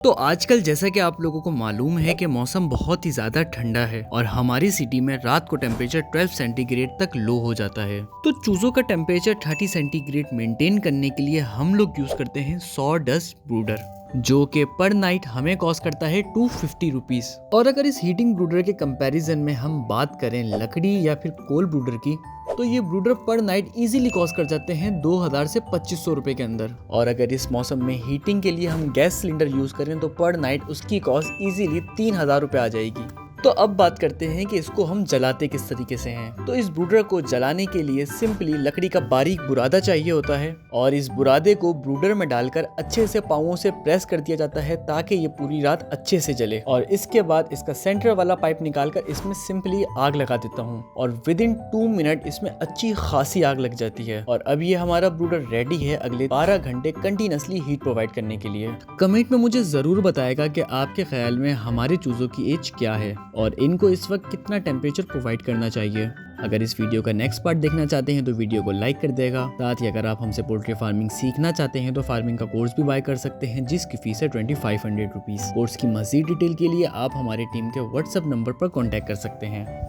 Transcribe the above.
तो आजकल जैसा कि आप लोगों को मालूम है कि मौसम बहुत ही ज्यादा ठंडा है और हमारी सिटी में रात को टेम्परेचर 12 सेंटीग्रेड तक लो हो जाता है। तो चूजों का टेम्परेचर 30 सेंटीग्रेड मेंटेन करने के लिए हम लोग यूज करते हैं सॉडस्ट ब्रूडर, जो कि पर नाइट हमें कॉस्ट करता है 250 रुपीज। और अगर इस हीटिंग ब्रूडर के कंपैरिजन में हम बात करें लकड़ी या फिर कोल ब्रूडर की, तो ये ब्रूडर पर नाइट इजीली कॉस्ट कर जाते हैं 2000 से 2500 रुपए के अंदर। और अगर इस मौसम में हीटिंग के लिए हम गैस सिलेंडर यूज करें तो पर नाइट उसकी कॉस्ट इजीली 3000 रुपए आ जाएगी। तो अब बात करते हैं कि इसको हम जलाते किस तरीके से हैं। तो इस ब्रूडर को जलाने के लिए सिंपली लकड़ी का बारीक बुरादा चाहिए होता है और इस बुरादे को ब्रूडर में डालकर अच्छे से पाँवों से प्रेस कर दिया जाता है ताकि ये पूरी रात अच्छे से जले। और इसके बाद इसका सेंटर वाला पाइप निकालकर इसमें सिंपली आग लगा देता हूँ और विद इन 2 मिनट इसमें अच्छी खासी आग लग जाती है। और अब ये हमारा ब्रूडर रेडी है अगले 12 घंटे कंटिन्यूसली हीट प्रोवाइड करने के लिए। कमेंट में मुझे जरूर बताएगा कि आपके ख्याल में हमारे चूजों की एज क्या है और इनको इस वक्त कितना टेम्परेचर प्रोवाइड करना चाहिए। अगर इस वीडियो का नेक्स्ट पार्ट देखना चाहते हैं तो वीडियो को लाइक कर देगा। साथ ही अगर आप हमसे पोल्ट्री फार्मिंग सीखना चाहते हैं तो फार्मिंग का कोर्स भी बाय कर सकते हैं, जिसकी फीस है 2500 रुपीज। कोर्स की मजीद डिटेल के लिए आप हमारे टीम के व्हाट्सएप नंबर पर कॉन्टैक्ट कर सकते हैं।